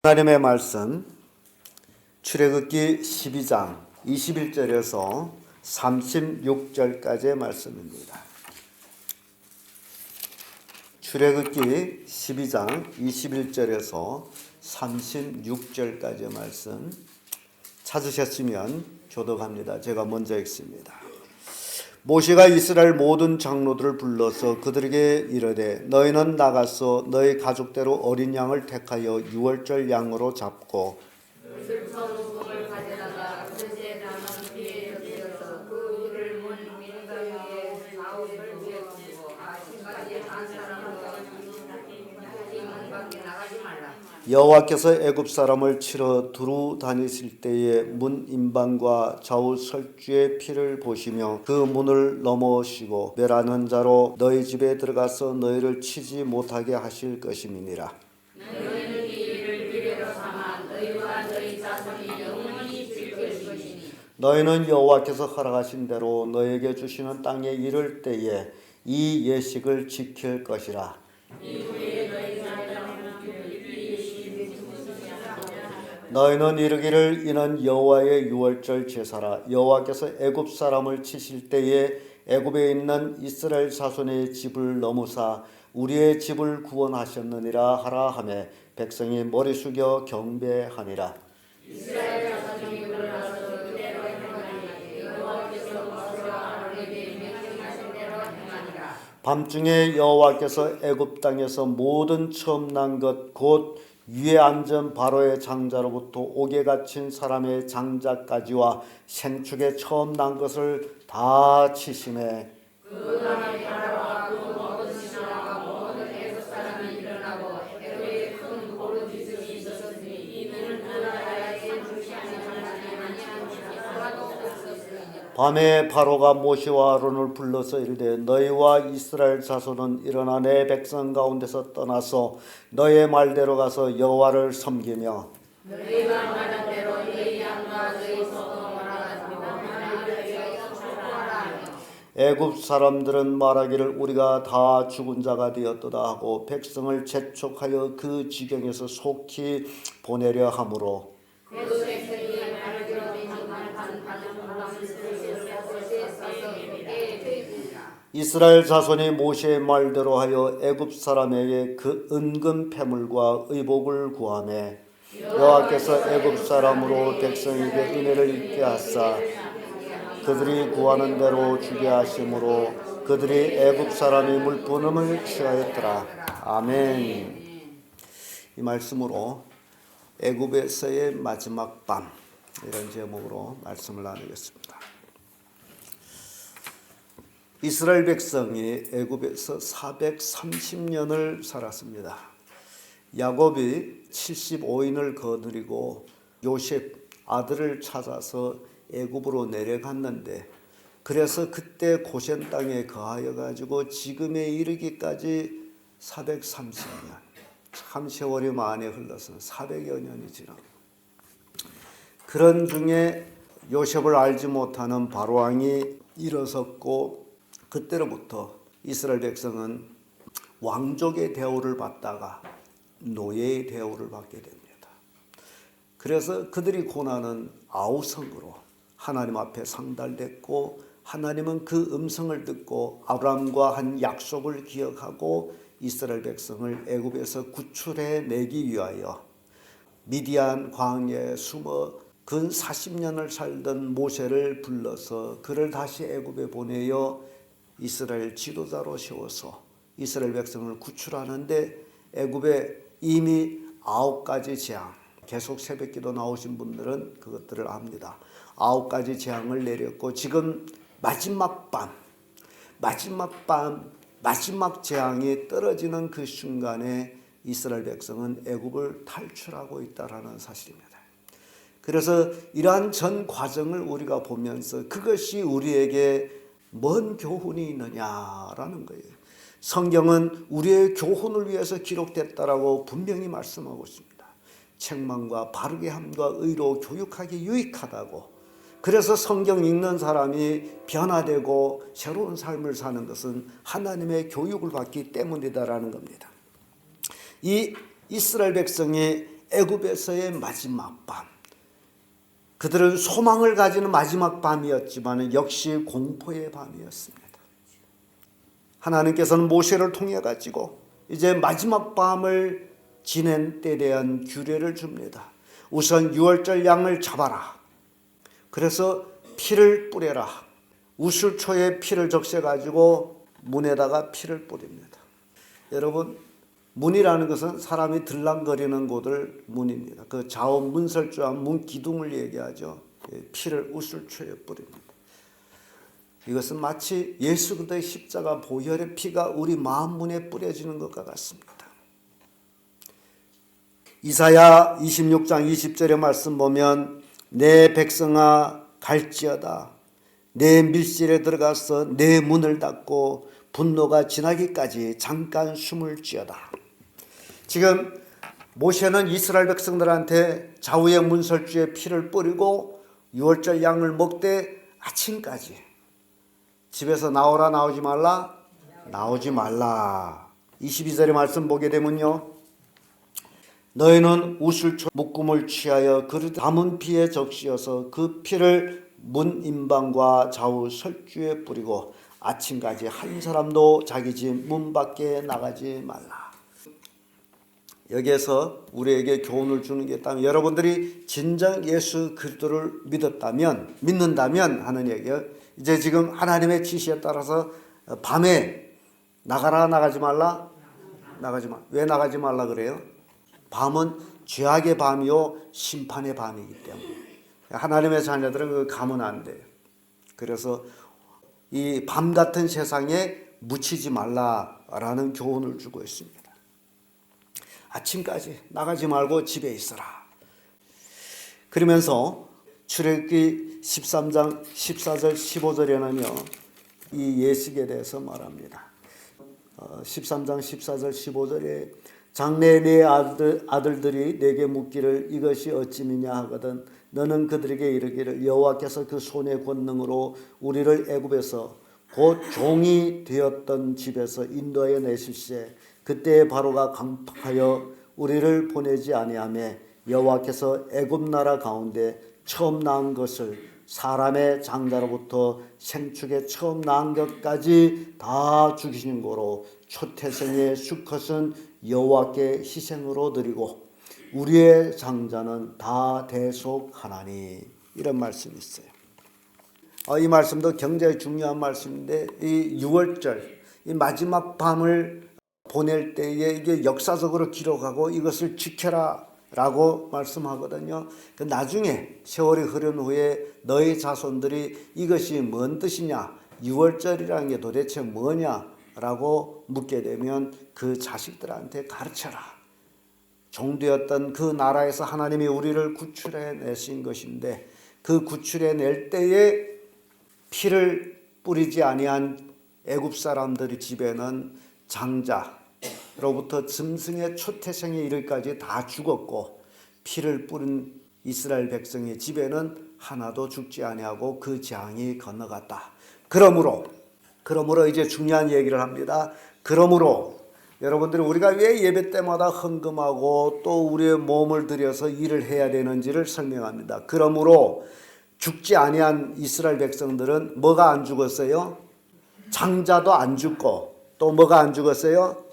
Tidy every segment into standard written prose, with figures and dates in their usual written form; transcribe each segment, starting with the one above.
하나님의 말씀 출애굽기 12장 21절에서 36절까지의 말씀입니다. 출애굽기 12장 21절에서 36절까지의 말씀 찾으셨으면 교독합니다. 제가 먼저 읽습니다. 모세가 이스라엘 모든 장로들을 불러서 그들에게 이르되 너희는 나가서 너희 가족대로 어린 양을 택하여 유월절 양으로 잡고 슬퍼무금을 가져다가 그릇에 담아 뒤에 곁들여서 그 위를 문 민가 위에 아홉을 위에 두고 아침까지 한 사람도 이 문 밖에 나가지 말라. 여호와께서 애굽 사람을 치러 두루 다니실 때에 문 임방과 좌우 설주의 피를 보시며 그 문을 넘어오시고 멸하는 자로 너희 집에 들어가서 너희를 치지 못하게 하실 것임이니라. 너희는 이 일을 기회로 삼아 너희와 너희 자손이 영원히 지킬 것이니 너희는 여호와께서 허락하신 대로 너희에게 주시는 땅에 이를 때에 이 예식을 지킬 것이라. 너희는 이르기를 이는 여호와의 유월절 제사라. 여호와께서 애굽 사람을 치실 때에 애굽에 있는 이스라엘 자손의 집을 넘으사 우리의 집을 구원하셨느니라 하라 하며 백성이 머리 숙여 경배하니라. 이스라엘 자손이 물러나서 그대로 행하니 여호와께서 모세와 아론에게 명령하신 대로 행하니라. 밤중에 여호와께서 애굽 땅에서 모든 처음 난 것 곧 위에 앉은 바로의 장자로부터 옥에 갇힌 사람의 장자까지와 생축에 처음 난 것을 다 치심에 그 밤에 바로와 그 모든 신하와 모든 애굽 사람이 일어나고 애굽에 큰 고르짖음이 있었으니 이는 그 나라에 무시하는 하나님 아니하니라. 하나도 없었으니 밤에 바로가 모세와 아론을 불러서 이르되 너희와 이스라엘 자손은 일어나 내 백성 가운데서 떠나서 너희의 말대로 가서 여호와를 섬기며 너희가 말한 대로 너희 양과 너희 소도 말하가지고 나를 너희가 축복하라 하며 애굽 사람들은 말하기를 우리가 다 죽은 자가 되었도다 하고 백성을 재촉하여 그 지경에서 속히 보내려 하므로 그 백성이 말하기로 정말 이스라엘 자손이 모세의 말대로 하여 애굽 사람에게 그 은금 패물과 의복을 구하매 여호와께서 애굽 사람으로 백성에게 은혜를 입게 하사 그들이 구하는 대로 주게 하심으로 그들이 애굽 사람이 물분음을 취하였더라. 아멘. 이 말씀으로 애굽에서의 마지막 밤 이런 제목으로 말씀을 나누겠습니다. 이스라엘 백성이 애굽에서 430년을 살았습니다. 야곱이 75인을 거느리고 요셉 아들을 찾아서 애굽으로 내려갔는데 그래서 그때 고센 땅에 거하여 가지고 지금에 이르기까지 430년 참 세월이 많이 흘러서 400여 년이 지나 그런 중에 요셉을 알지 못하는 바로왕이 일어섰고 그때로부터 이스라엘 백성은 왕족의 대우를 받다가 노예의 대우를 받게 됩니다. 그래서 그들이 고난은 아우성으로 하나님 앞에 상달됐고 하나님은 그 음성을 듣고 아브라함과 한 약속을 기억하고 이스라엘 백성을 애굽에서 구출해 내기 위하여 미디안 광야에 숨어 근 40년을 살던 모세를 불러서 그를 다시 애굽에 보내어 이스라엘 지도자로 세워서 이스라엘 백성을 구출하는데 애굽에 이미 9가지 재앙, 계속 새벽기도 나오신 분들은 그것들을 압니다. 9가지 재앙을 내렸고 지금 마지막 재앙이 떨어지는 그 순간에 이스라엘 백성은 애굽을 탈출하고 있다라는 사실입니다. 그래서 이러한 전 과정을 우리가 보면서 그것이 우리에게 뭔 교훈이 있느냐라는 거예요. 성경은 우리의 교훈을 위해서 기록됐다라고 분명히 말씀하고 있습니다. 책망과 바르게 함과 의로 교육하기 유익하다고. 그래서 성경 읽는 사람이 변화되고 새로운 삶을 사는 것은 하나님의 교육을 받기 때문이다라는 겁니다. 이 이스라엘 백성이 애굽에서의 마지막 밤, 그들은 소망을 가지는 마지막 밤이었지만 역시 공포의 밤이었습니다. 하나님께서는 모세를 통해 가지고 이제 마지막 밤을 지낸 때에 대한 규례를 줍니다. 우선 유월절 양을 잡아라. 그래서 피를 뿌려라. 우슬초에 피를 적셔 가지고 문에다가 피를 뿌립니다. 여러분, 문이라는 것은 사람이 들락거리는 곳을 문입니다. 그 좌우 문설주와 문 기둥을 얘기하죠. 피를 우슬초에 뿌립니다. 이것은 마치 예수 그리스도의 십자가 보혈의 피가 우리 마음 문에 뿌려지는 것과 같습니다. 이사야 26장 20절의 말씀 보면 내 백성아 갈지어다. 내 밀실에 들어가서 내 문을 닫고 분노가 지나기까지 잠깐 숨을 쥐어다. 지금 모세는 이스라엘 백성들한테 좌우의 문설주에 피를 뿌리고 유월절 양을 먹되 아침까지 집에서 나오라 나오지 말라? 나오지 말라. 22절의 말씀 보게 되면요. 너희는 우슬초 묶음을 취하여 그릇 담은 피에 적시어서 그 피를 문 임방과 좌우 설주에 뿌리고 아침까지 한 사람도 자기 집 문 밖에 나가지 말라. 여기에서 우리에게 교훈을 주는 게 있다면 여러분들이 진정 예수 그리스도를 믿는다면 하는 얘기예요. 이제 지금 하나님의 지시에 따라서 밤에 나가라 나가지 말라? 나가지 마. 왜 나가지 말라 그래요? 밤은 죄악의 밤이요 심판의 밤이기 때문에 하나님의 자녀들은 그 가면 안 돼요. 그래서 이 밤 같은 세상에 묻히지 말라라는 교훈을 주고 있습니다. 아침까지 나가지 말고 집에 있어라. 그러면서 출애굽기 13장 14절 15절에는요. 이 예식에 대해서 말합니다. 13장 14절 15절에 장래에 네 아들들이 내게 묻기를 이것이 어찌미냐 하거든 너는 그들에게 이르기를 여호와께서 그 손의 권능으로 우리를 애굽에서 곧 종이 되었던 집에서 인도하여 내실세 그때에 바로가 강팍하여 우리를 보내지 아니하며 여호와께서 애굽 나라 가운데 처음 낳은 것을 사람의 장자로부터 생축에 처음 낳은 것까지 다 죽이신 거로 초태생의 수컷은 여호와께 희생으로 드리고 우리의 장자는 다 대속하나니 이런 말씀이 있어요. 이 말씀도 굉장히 중요한 말씀인데 이 유월절 이 마지막 밤을 보낼 때에 이게 역사적으로 기록하고 이것을 지켜라 라고 말씀하거든요. 나중에 세월이 흐른 후에 너희 자손들이 이것이 뭔 뜻이냐 유월절이라는 게 도대체 뭐냐 라고 묻게 되면 그 자식들한테 가르쳐라. 종되었던 그 나라에서 하나님이 우리를 구출해 내신 것인데 그 구출해 낼 때에 피를 뿌리지 아니한 애굽 사람들의 집에는 장자로부터 짐승의 초태생에 이르기까지 다 죽었고 피를 뿌린 이스라엘 백성의 집에는 하나도 죽지 아니하고 그 재앙이 건너갔다. 그러므로 이제 중요한 얘기를 합니다. 그러므로 여러분들이 우리가 왜 예배 때마다 헌금하고 또 우리의 몸을 들여서 일을 해야 되는지를 설명합니다. 그러므로 죽지 아니한 이스라엘 백성들은 뭐가 안 죽었어요? 장자도 안 죽고 또 뭐가 안 죽었어요?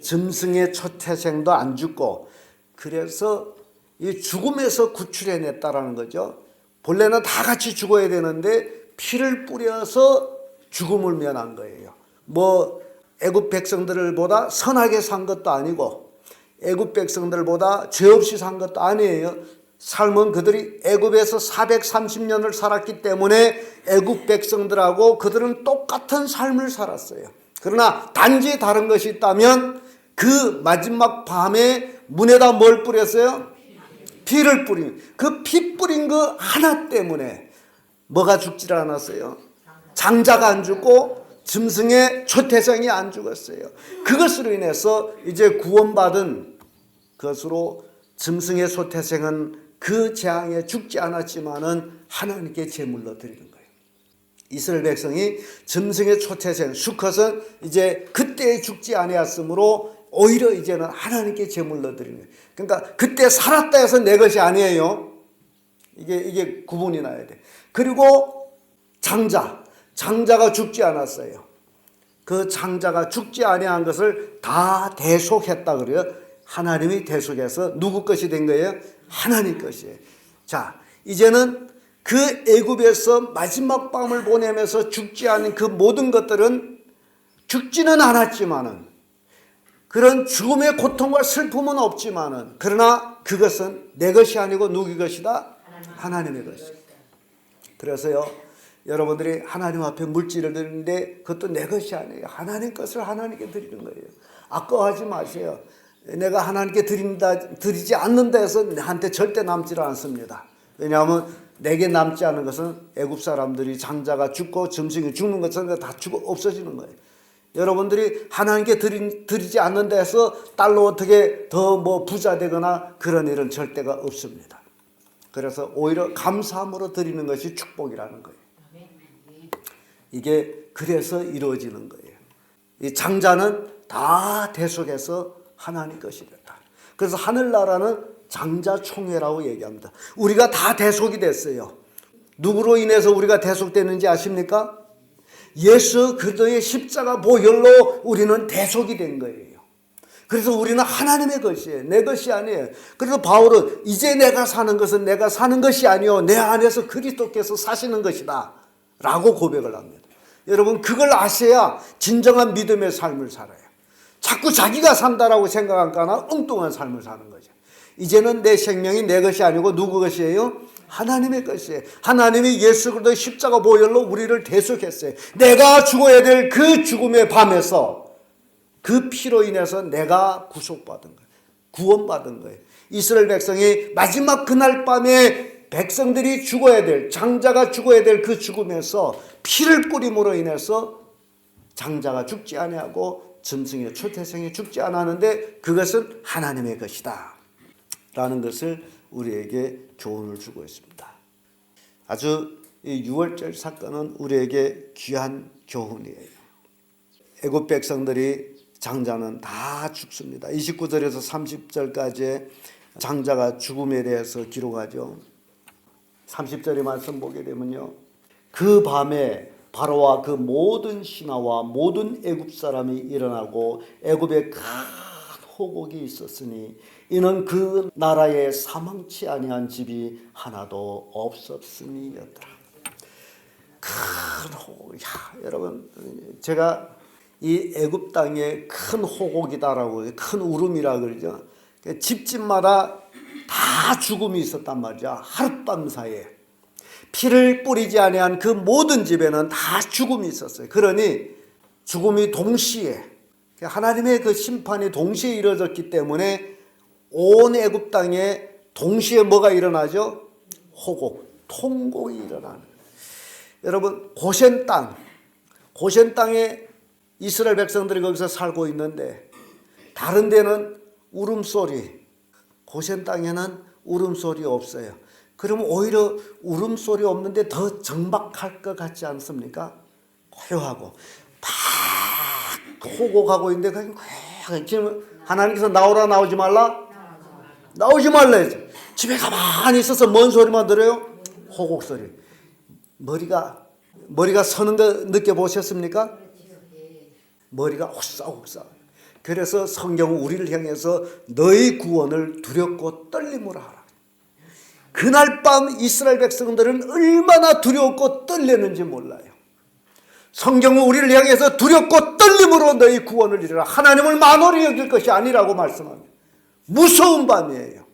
짐승의 초태생도 안 죽고 그래서 이 죽음에서 구출해냈다라는 거죠. 본래는 다 같이 죽어야 되는데 피를 뿌려서 죽음을 면한 거예요. 애굽 백성들보다 선하게 산 것도 아니고 애굽 백성들보다 죄 없이 산 것도 아니에요. 삶은 그들이 애굽에서 430년을 살았기 때문에 애굽 백성들하고 그들은 똑같은 삶을 살았어요. 그러나 단지 다른 것이 있다면 그 마지막 밤에 문에다 뭘 뿌렸어요? 피를 뿌린. 그 피 뿌린 거 하나 때문에 뭐가 죽질 않았어요? 장자가 안 죽고 짐승의 초태생이 안 죽었어요. 그것으로 인해서 이제 구원받은 것으로 짐승의 초태생은 그 재앙에 죽지 않았지만은 하나님께 제물로 드리는 거예요. 이스라엘 백성이 짐승의 초태생 수컷은 이제 그때 죽지 아니었으므로 오히려 이제는 하나님께 제물로 드리는 거예요. 그러니까 그때 살았다 해서 내 것이 아니에요. 이게 구분이 나야 돼. 그리고 장자가 죽지 않았어요. 그 장자가 죽지 아니한 것을 다 대속했다 그래요. 하나님이 대속해서 누구 것이 된 거예요? 하나님 것이에요. 자, 이제는 그 애굽에서 마지막 밤을 보내면서 죽지 않은 그 모든 것들은 죽지는 않았지만은, 그런 죽음의 고통과 슬픔은 없지만은, 그러나 그것은 내 것이 아니고 누구의 것이다? 하나님의 것이다. 그래서요, 여러분들이 하나님 앞에 물질을 드리는데 그것도 내 것이 아니에요. 하나님 것을 하나님께 드리는 거예요. 아까워하지 마세요. 내가 하나님께 드리지 않는다 해서 나한테 절대 남지를 않습니다. 왜냐하면 내게 남지 않은 것은 애굽 사람들이 장자가 죽고 짐승이 죽는 것은 다 죽어 없어지는 거예요. 여러분들이 하나님께 드리지 않는다 해서 딸로 어떻게 더 부자 되거나 그런 일은 절대가 없습니다. 그래서 오히려 감사함으로 드리는 것이 축복이라는 거예요. 이게 그래서 이루어지는 거예요. 이 장자는 다 대속해서 하나님 것이 됐다. 그래서 하늘나라는 장자총회라고 얘기합니다. 우리가 다 대속이 됐어요. 누구로 인해서 우리가 대속되는지 아십니까? 예수 그리스도의 십자가 보혈로 우리는 대속이 된 거예요. 그래서 우리는 하나님의 것이에요. 내 것이 아니에요. 그래서 바울은 이제 내가 사는 것은 내가 사는 것이 아니요 내 안에서 그리스도께서 사시는 것이다 라고 고백을 합니다. 여러분, 그걸 아셔야 진정한 믿음의 삶을 살아요. 자꾸 자기가 산다라고 생각하거나 엉뚱한 삶을 사는 거죠. 이제는 내 생명이 내 것이 아니고 누구 것이에요? 하나님의 것이에요. 하나님이 예수 그리스도의 십자가 보혈로 우리를 대속했어요. 내가 죽어야 될 그 죽음의 밤에서 그 피로 인해서 내가 구속받은 거예요. 구원받은 거예요. 이스라엘 백성이 마지막 그날 밤에 백성들이 죽어야 될, 장자가 죽어야 될 그 죽음에서 피를 뿌림으로 인해서 장자가 죽지 아니하고 짐승의 초태생이 죽지 않았는데 그것은 하나님의 것이다 라는 것을 우리에게 교훈을 주고 있습니다. 아주 이 유월절 사건은 우리에게 귀한 교훈이에요. 애굽 백성들이 장자는 다 죽습니다. 29절에서 30절까지 장자가 죽음에 대해서 기록하죠. 30절의 말씀 보게 되면요, 그 밤에 바로와 그 모든 신하와 모든 애굽 사람이 일어나고 애굽에 큰 호곡이 있었으니 이는 그 나라에 사망치 아니한 집이 하나도 없었음이었더라. 큰 호곡. 여러분, 제가 이 애굽 땅에 큰 호곡이다라고, 큰 울음이라 그러죠. 집집마다 다 죽음이 있었단 말이야. 하룻밤 사이에 피를 뿌리지 아니한 그 모든 집에는 다 죽음이 있었어요. 그러니 죽음이 동시에, 하나님의 그 심판이 동시에 이루어졌기 때문에 온 애굽 땅에 동시에 뭐가 일어나죠? 호곡, 통곡이 일어나는. 여러분, 고센 땅에 이스라엘 백성들이 거기서 살고 있는데 다른 데는 울음소리, 고센 땅에는 울음소리 없어요. 그러면 오히려 울음소리 없는데 더 정박할 것 같지 않습니까? 고요하고 막 호곡하고 있는데 그냥 지금 하나님께서 나오라 나오지 말라? 나오지 말라 했죠. 집에 가만히 있어서 뭔 소리만 들어요? 호곡 소리. 머리가 서는 거 느껴보셨습니까? 머리가 옥사옥사. 그래서 성경은 우리를 향해서 너희 구원을 두렵고 떨림으로 하라. 그날 밤 이스라엘 백성들은 얼마나 두렵고 떨렸는지 몰라요. 성경은 우리를 향해서 두렵고 떨림으로 너희 구원을 이루라. 하나님을 만홀히 여길 것이 아니라고 말씀합니다. 무서운 밤이에요.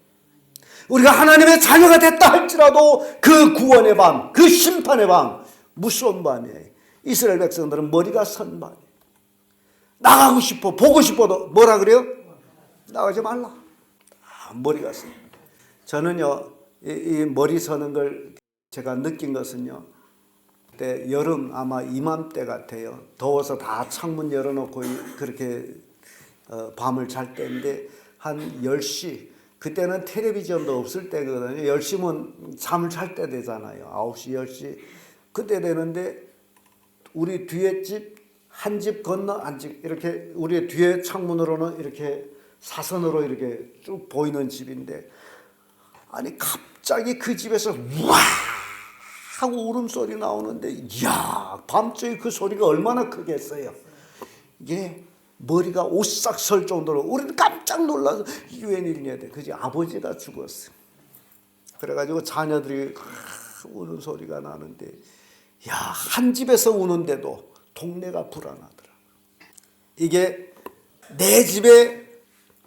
우리가 하나님의 자녀가 됐다 할지라도 그 구원의 밤, 그 심판의 밤, 무서운 밤이에요. 이스라엘 백성들은 머리가 선 밤이에요. 나가고 싶어, 보고 싶어도 뭐라 그래요? 나가지 말라. 머리가 서. 저는요, 이 머리 서는 걸 제가 느낀 것은요, 그때 여름 아마 이맘때 같아요. 더워서 다 창문 열어놓고 그렇게 밤을 잘 때인데 한 10시, 그때는 텔레비전도 없을 때거든요. 10시면 잠을 잘 때 되잖아요. 9시, 10시. 그때 되는데 우리 뒤에 집 한 집 건너 한 집 이렇게 우리 뒤에 창문으로는 이렇게 사선으로 이렇게 쭉 보이는 집인데 아니 갑자기 그 집에서 와 하고 울음소리 나오는데 이야 밤중에 그 소리가 얼마나 크겠어요. 이게 머리가 오싹 설 정도로 우리는 깜짝 놀라서 이게 웬일이냐 돼. 그지 아버지가 죽었어. 그래가지고 자녀들이 우는 소리가 나는데 야 한 집에서 우는데도 동네가 불안하더라. 이게 내 집에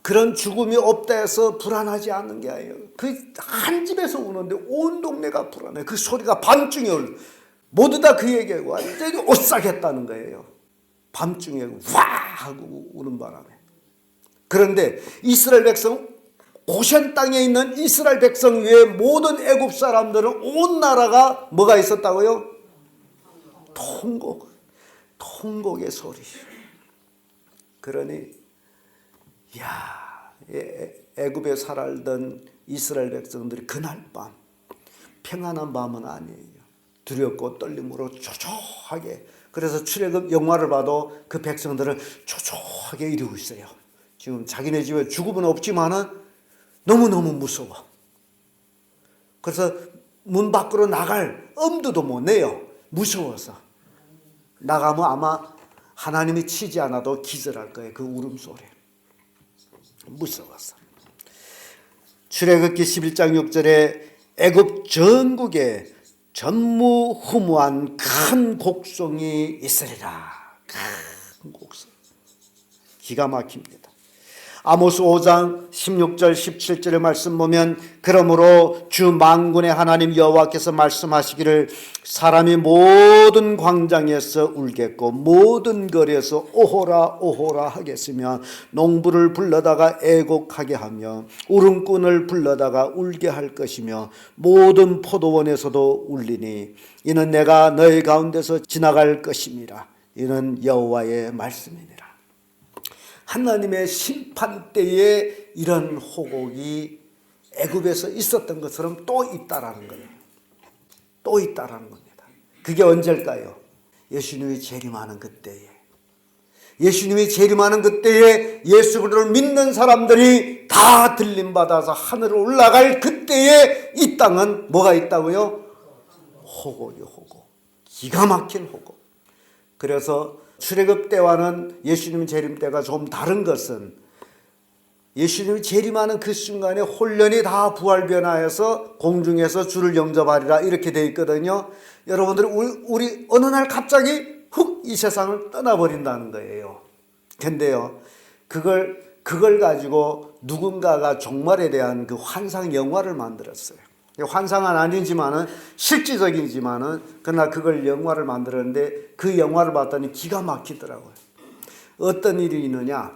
그런 죽음이 없다 해서 불안하지 않는 게 아니에요. 그 한 집에서 우는데 온 동네가 불안해. 그 소리가 밤중에 모두 다 그 얘기하고 완전히 오싹했다는 거예요. 밤중에 와 하고 우는 바람에. 그런데 이스라엘 백성 고센 땅에 있는 이스라엘 백성 외에 모든 애굽 사람들은 온 나라가 뭐가 있었다고요? 통곡의 소리. 그러니 야 애굽에 살았던 이스라엘 백성들이 그날 밤 평안한 밤은 아니에요. 두렵고 떨림으로 초조하게. 그래서 출애굽 영화를 봐도 그 백성들은 초조하게 이러고 있어요. 지금 자기네 집에 죽음은 없지만은 너무너무 무서워. 그래서 문 밖으로 나갈 엄두도 못 내요. 무서워서. 나가면 아마 하나님이 치지 않아도 기절할 거예요. 그 울음소리. 무서워서. 출애굽기 11장 6절에 애굽 전국에 전무후무한 큰 곡성이 있으리라. 큰 곡성. 기가 막힙니다. 아모스 5장 16절 17절의 말씀 보면 그러므로 주 만군의 하나님 여호와께서 말씀하시기를 사람이 모든 광장에서 울겠고 모든 거리에서 오호라 오호라 하겠으며 농부를 불러다가 애곡하게 하며 울음꾼을 불러다가 울게 할 것이며 모든 포도원에서도 울리니 이는 내가 너희 가운데서 지나갈 것임이라. 이는 여호와의 말씀이니라. 하나님의 심판 때에 이런 호곡이 애굽에서 있었던 것처럼 또 있다라는 거예요. 또 있다라는 겁니다. 그게 언제일까요? 예수님이 재림하는 그때에. 예수님이 재림하는 그때에 예수 그리스도를 믿는 사람들이 다 들림받아서 하늘로 올라갈 그때에 이 땅은 뭐가 있다고요? 호곡이 호곡. 기가 막힌 호곡. 그래서 출애굽 때와는 예수님 재림 때가 좀 다른 것은 예수님이 재림하는 그 순간에 홀련이 다 부활 변화해서 공중에서 주를 영접하리라 이렇게 되어 있거든요. 여러분들이 우리 어느 날 갑자기 훅 이 세상을 떠나버린다는 거예요. 근데요, 그걸 가지고 누군가가 종말에 대한 그 환상 영화를 만들었어요. 환상은 아니지만은 실질적이지만은 그러나 그걸 영화를 만들었는데 그 영화를 봤더니 기가 막히더라고요. 어떤 일이 있느냐?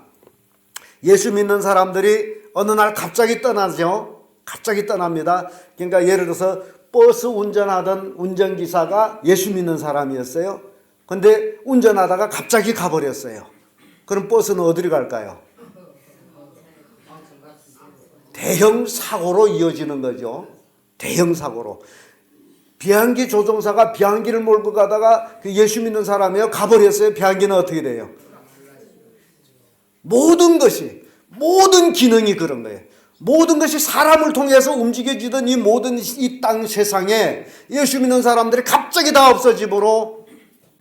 예수 믿는 사람들이 어느 날 갑자기 떠나죠. 갑자기 떠납니다. 그러니까 예를 들어서 버스 운전하던 운전기사가 예수 믿는 사람이었어요. 근데 운전하다가 갑자기 가버렸어요. 그럼 버스는 어디로 갈까요? 대형 사고로 이어지는 거죠. 대형 사고로. 비행기 조종사가 비행기를 몰고 가다가 그 예수 믿는 사람이요 가버렸어요. 비행기는 어떻게 돼요? 모든 기능이 그런 거예요. 모든 것이 사람을 통해서 움직여지던 이 모든 이 땅 세상에 예수 믿는 사람들이 갑자기 다 없어지므로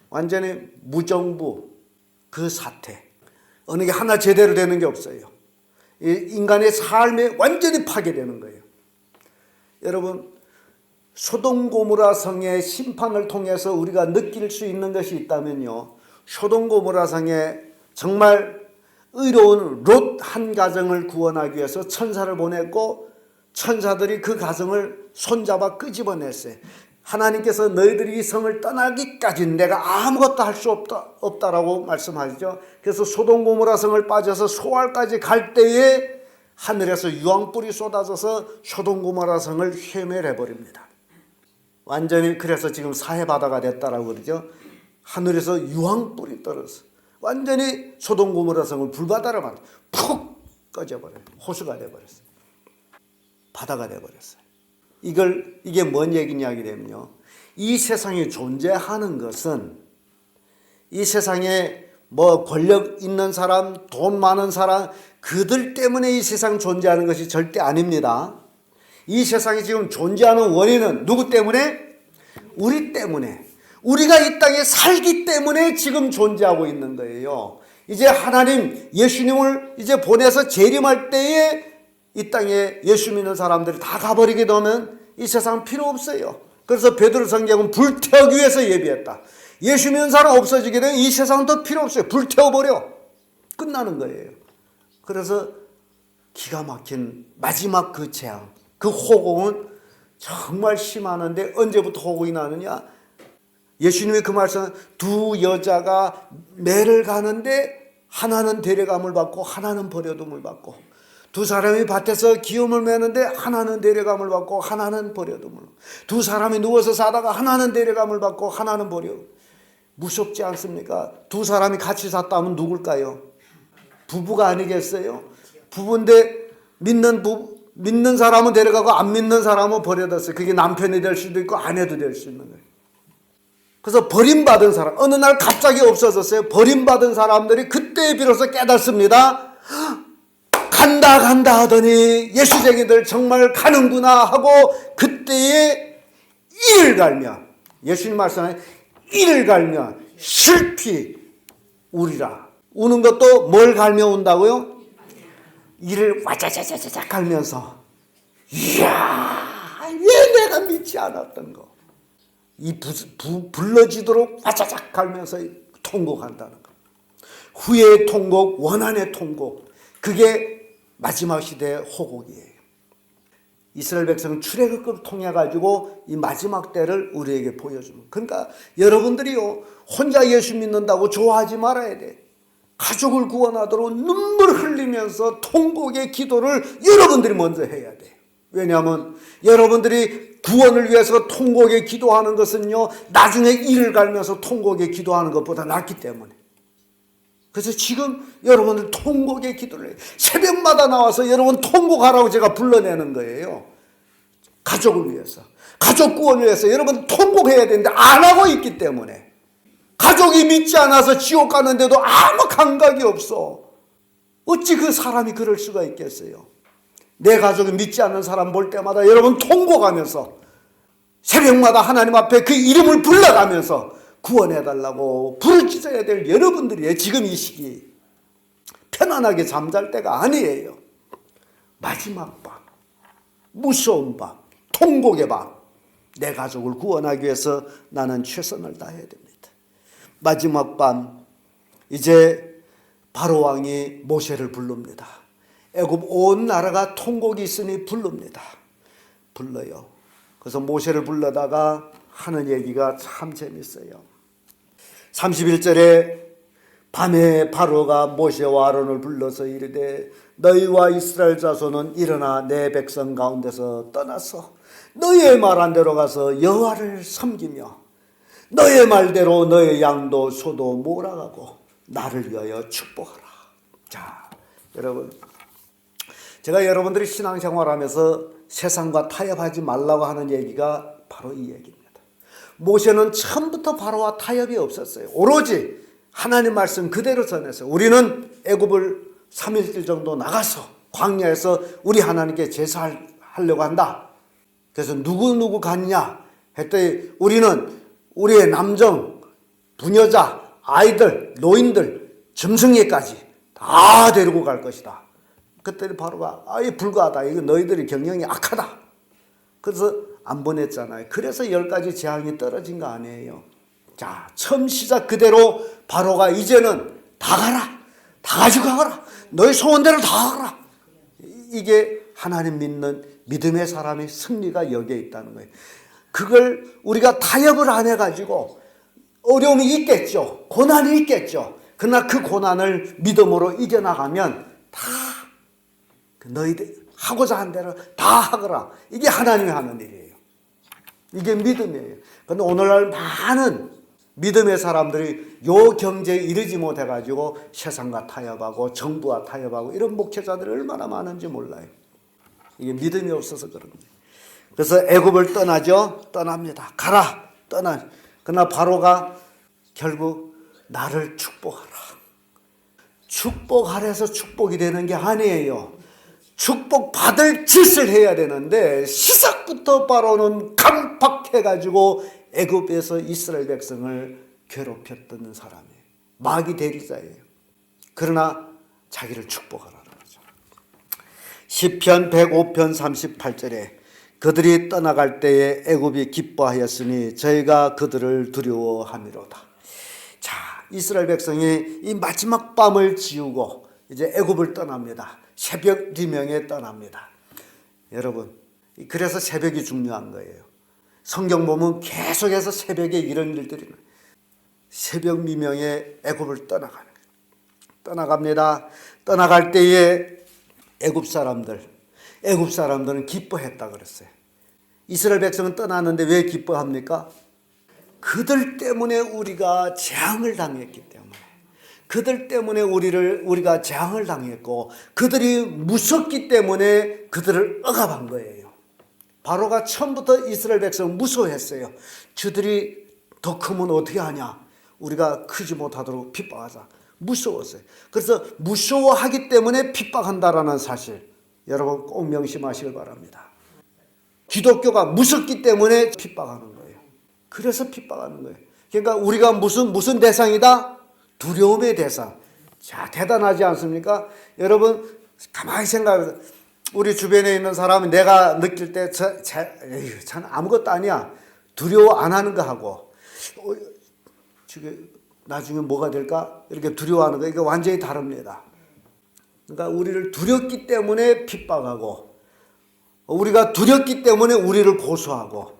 완전히 무정부 그 사태. 어느 게 하나 제대로 되는 게 없어요. 인간의 삶에 완전히 파괴되는 거예요. 여러분, 소돔 고모라 성의 심판을 통해서 우리가 느낄 수 있는 것이 있다면요, 소돔 고모라 성에 정말 의로운 롯 한 가정을 구원하기 위해서 천사를 보냈고 천사들이 그 가정을 손잡아 끄집어냈어요. 하나님께서 너희들이 이 성을 떠나기까지 내가 아무것도 할 수 없다라고 말씀하시죠. 그래서 소돔 고모라 성을 빠져서 소알까지 갈 때에 하늘에서 유황불이 쏟아져서 소돔 고모라 성을 회멸해버립니다. 완전히 그래서 지금 사해바다가 됐다라고 그러죠. 하늘에서 유황불이 떨어져 완전히 소돔 고모라 성을 불바다로 푹 꺼져버려요. 호수가 돼버렸어요. 바다가 돼버렸어요. 이게 뭔 얘기냐 하게 되면요, 이 세상에 존재하는 것은 이 세상에 뭐 권력 있는 사람, 돈 많은 사람, 그들 때문에 이 세상 존재하는 것이 절대 아닙니다. 이 세상에 지금 존재하는 원인은 누구 때문에? 우리 때문에. 우리가 이 땅에 살기 때문에 지금 존재하고 있는 거예요. 이제 하나님 예수님을 이제 보내서 재림할 때에 이 땅에 예수 믿는 사람들이 다 가버리게 되면 이 세상 필요 없어요. 그래서 베드로 성경은 불태우기 위해서 예비했다. 예수 믿는 사람 없어지게 되면 이 세상은 더 필요 없어요. 불태워버려. 끝나는 거예요. 그래서 기가 막힌 마지막 그 재앙, 그 호공은 정말 심하는데 언제부터 호공이 나느냐? 예수님의 그 말씀은 두 여자가 매를 가는데 하나는 데려감을 받고 하나는 버려둠을 받고, 두 사람이 밭에서 기업을 매는데 하나는 데려감을 받고 하나는 버려둠을, 두 사람이 누워서 사다가 하나는 데려감을 받고 하나는 버려. 무섭지 않습니까? 두 사람이 같이 샀다면 누굴까요? 부부가 아니겠어요? 부부인데 믿는 사람은 데려가고 안 믿는 사람은 버려뒀어요. 그게 남편이 될 수도 있고 아내도 될 수 있는 거예요. 그래서 버림받은 사람, 어느 날 갑자기 없어졌어요. 버림받은 사람들이 그때 비로소 깨닫습니다. 간다 하더니 예수쟁이들 정말 가는구나 하고 그때에 이를 갈며, 예수님 말씀에 이를 갈며 슬피 우리라. 우는 것도 뭘 갈며 운다고요? 이를 와자자자자 갈면서, 이야, 왜 내가 믿지 않았던 거. 이 불러지도록 와자작 갈면서 통곡한다는 거. 후회의 통곡, 원한의 통곡. 그게 마지막 시대의 호곡이에요. 이스라엘 백성은 출애굽을 통해 가지고 이 마지막 때를 우리에게 보여줍니다. 그러니까 여러분들이요, 혼자 예수 믿는다고 좋아하지 말아야 돼. 가족을 구원하도록 눈물 흘리면서 통곡의 기도를 여러분들이 먼저 해야 돼. 왜냐하면 여러분들이 구원을 위해서 통곡에 기도하는 것은요, 나중에 이를 갈면서 통곡에 기도하는 것보다 낫기 때문에. 그래서 지금 여러분들 통곡의 기도를 해요. 새벽마다 나와서 여러분 통곡하라고 제가 불러내는 거예요. 가족을 위해서, 가족 구원을 위해서 여러분 통곡해야 되는데 안 하고 있기 때문에. 가족이 믿지 않아서 지옥 가는데도 아무 감각이 없어. 어찌 그 사람이 그럴 수가 있겠어요? 내 가족이 믿지 않는 사람 볼 때마다 여러분 통곡하면서 새벽마다 하나님 앞에 그 이름을 불러가면서 구원해달라고 부르짖어야 될 여러분들이에요. 지금 이 시기 편안하게 잠잘 때가 아니에요. 마지막 밤, 무서운 밤, 통곡의 밤, 내 가족을 구원하기 위해서 나는 최선을 다해야 됩니다. 마지막 밤, 이제 바로 왕이 모세를 부릅니다. 애굽 온 나라가 통곡이 있으니 부릅니다. 불러요. 그래서 모세를 불러다가 하는 얘기가 참 재밌어요. 31절에 밤에 바로가 모세와 아론을 불러서 이르되 너희와 이스라엘 자손은 일어나 내 백성 가운데서 떠나서 너희의 말한 대로 가서 여호와를 섬기며 너의 말대로 너의 양도 소도 몰아가고 나를 위하여 축복하라. 자, 여러분, 제가 여러분들이 신앙생활하면서 세상과 타협하지 말라고 하는 얘기가 바로 이 얘기입니다. 모세는 처음부터 바로와 타협이 없었어요. 오로지 하나님 말씀 그대로 전해서 우리는 애굽을 3일째 정도 나가서 광야에서 우리 하나님께 제사하려고 한다. 그래서 누구 갔냐 했더니 우리는 우리의 남정, 부녀자, 아이들, 노인들, 점성이까지 다 데리고 갈 것이다. 그때 바로가 아예 불가하다. 이거 너희들이 경영이 악하다. 그래서 안 보냈잖아요. 그래서 10가지 재앙이 떨어진 거 아니에요. 자, 처음 시작 그대로 바로가 이제는 다 가라. 다 가지고 가라. 너희 소원대로 다 가라. 이게 하나님 믿는 믿음의 사람의 승리가 여기에 있다는 거예요. 그걸 우리가 타협을 안 해가지고 어려움이 있겠죠. 고난이 있겠죠. 그러나 그 고난을 믿음으로 이겨나가면 다 너희들 하고자 한 대로 다 하거라. 이게 하나님이 하는 일이에요. 이게 믿음이에요. 그런데 오늘날 많은 믿음의 사람들이 요 경제에 이르지 못해가지고 세상과 타협하고 정부와 타협하고 이런 목회자들이 얼마나 많은지 몰라요. 이게 믿음이 없어서 그런 거예요. 그래서 애굽을 떠나죠. 떠납니다. 가라. 떠나. 그러나 바로가 결국 나를 축복하라. 축복하라 해서 축복이 되는 게 아니에요. 축복받을 짓을 해야 되는데 시작부터 바로는 강팍해가지고 애굽에서 이스라엘 백성을 괴롭혔던 사람이에요. 마귀 대리자예요. 그러나 자기를 축복하라는 거죠. 시편 105편 38절에 그들이 떠나갈 때에 애굽이 기뻐하였으니 저희가 그들을 두려워함이로다. 자, 이스라엘 백성이 이 마지막 밤을 지우고 이제 애굽을 떠납니다. 새벽 리명에 떠납니다. 여러분, 그래서 새벽이 중요한 거예요. 성경 보면 계속해서 새벽에 이런 일들이 나요. 새벽 미명에 애굽을 떠나가는 거예요. 떠나갑니다. 떠나갈 때에 애굽 사람들은 기뻐했다 그랬어요. 이스라엘 백성은 떠났는데 왜 기뻐합니까? 그들 때문에 우리가 재앙을 당했기 때문에, 그들 때문에 우리가 재앙을 당했고 그들이 무섭기 때문에 그들을 억압한 거예요. 바로가 처음부터 이스라엘 백성을 무서워했어요. 저들이 더 크면 어떻게 하냐? 우리가 크지 못하도록 핍박하자. 무서웠어요. 그래서 무서워하기 때문에 핍박한다라는 사실, 여러분 꼭 명심하시길 바랍니다. 기독교가 무섭기 때문에 핍박하는 거예요. 그래서 핍박하는 거예요. 그러니까 우리가 무슨 대상이다? 두려움의 대상. 자, 대단하지 않습니까? 여러분 가만히 생각해서 우리 주변에 있는 사람은 내가 느낄 때 참 아무것도 아니야. 두려워 안 하는 거 하고 지금 나중에 뭐가 될까? 이렇게 두려워하는 거, 이게 완전히 다릅니다. 그러니까 우리를 두렵기 때문에 핍박하고, 우리가 두렵기 때문에 우리를 고소하고,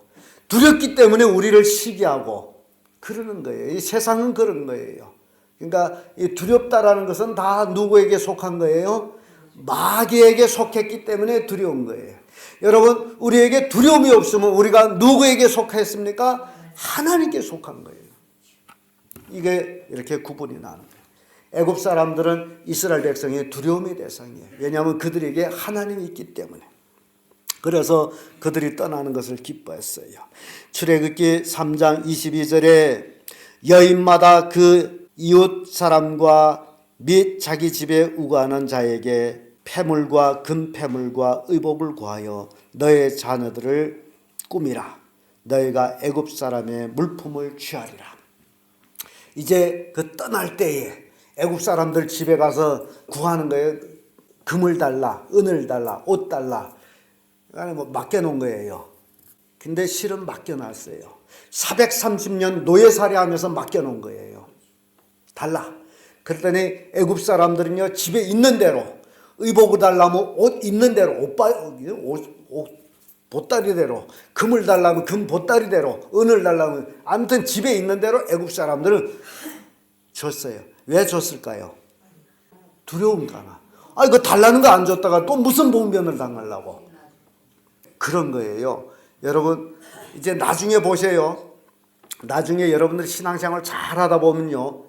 두렵기 때문에 우리를 시기하고 그러는 거예요. 이 세상은 그런 거예요. 그러니까 이 두렵다라는 것은 다 누구에게 속한 거예요? 마귀에게 속했기 때문에 두려운 거예요. 여러분, 우리에게 두려움이 없으면 우리가 누구에게 속했습니까? 하나님께 속한 거예요. 이게 이렇게 구분이 나는 거예요. 애굽 사람들은 이스라엘 백성의 두려움의 대상이에요. 왜냐하면 그들에게 하나님이 있기 때문에. 그래서 그들이 떠나는 것을 기뻐했어요. 출애굽기 3장 22절에 여인마다 그 이웃 사람과 및 자기 집에 우거하는 자에게 폐물과 금폐물과 의복을 구하여 너의 자녀들을 꾸미라. 너희가 애굽 사람의 물품을 취하리라. 이제 그 떠날 때에 애굽 사람들 집에 가서 구하는 거예요. 금을 달라, 은을 달라, 옷 달라. 아니 뭐 맡겨놓은 거예요. 근데 실은 맡겨놨어요. 430년 노예살이 하면서 맡겨놓은 거예요. 달라. 그랬더니 애굽 사람들은요, 집에 있는 대로 의복을 달라면 옷 있는 대로, 옷 보따리대로, 금을 달라면 금 보따리대로, 은을 달라면 아무튼 집에 있는 대로 애굽 사람들은 줬어요. 왜 줬을까요? 두려움가나. 아, 이거 달라는 거 안 줬다가 또 무슨 봉변을 당하려고. 그런 거예요. 여러분, 이제 나중에 보세요. 나중에 여러분들 신앙생활 잘 하다 보면요,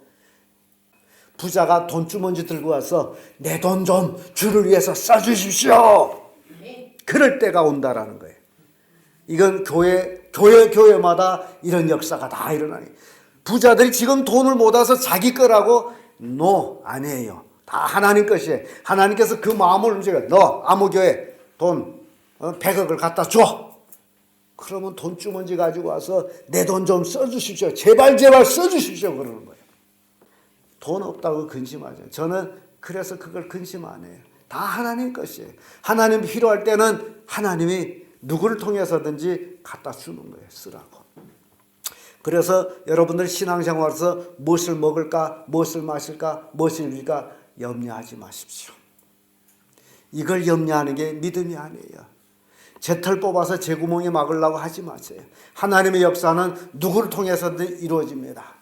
부자가 돈주머니 들고 와서 내 돈 좀 주를 위해서 써주십시오. 그럴 때가 온다라는 거예요. 이건 교회마다 이런 역사가 다 일어나요. 부자들이 지금 돈을 모아서 자기 거라고? No, 아니에요. 다 하나님 것이에요. 하나님께서 그 마음을 움직여. 너 아무 교회 돈 100억을 갖다 줘. 그러면 돈주머니 가지고 와서 내 돈 좀 써주십시오. 제발 써주십시오. 그러는 거예요. 돈 없다고 근심하죠. 저는 그래서 그걸 근심 안 해요. 다 하나님 것이에요. 하나님 필요할 때는 하나님이 누구를 통해서든지 갖다 주는 거예요. 쓰라고. 그래서 여러분들 신앙생활에서 무엇을 먹을까, 무엇을 마실까, 무엇을 입을까 염려하지 마십시오. 이걸 염려하는 게 믿음이 아니에요. 제 털 뽑아서 제 구멍에 막으려고 하지 마세요. 하나님의 역사는 누구를 통해서든 이루어집니다.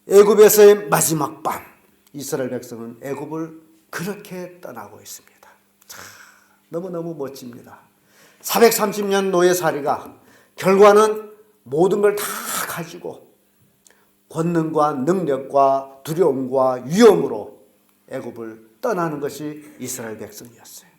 애굽에서의 마지막 밤, 이스라엘 백성은 애굽을 그렇게 떠나고 있습니다. 참, 너무너무 멋집니다. 430년 노예살이가 결과는 모든 걸 다 가지고 권능과 능력과 두려움과 위험으로 애굽을 떠나는 것이 이스라엘 백성이었어요.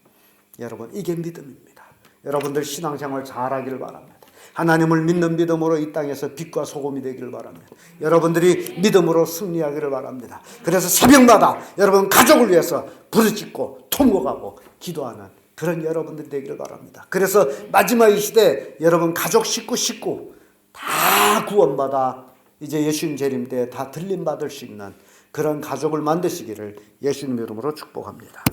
여러분, 이게 믿음입니다. 여러분들 신앙생활 잘하기를 바랍니다. 하나님을 믿는 믿음으로 이 땅에서 빛과 소금이 되기를 바랍니다. 여러분들이 믿음으로 승리하기를 바랍니다. 그래서 새벽마다 여러분 가족을 위해서 부르짖고 통곡하고 기도하는 그런 여러분들이 되기를 바랍니다. 그래서 마지막 이 시대 여러분 가족 식구 다 구원받아 이제 예수님 재림 때 다 들림 받을 수 있는 그런 가족을 만드시기를 예수님 이름으로 축복합니다.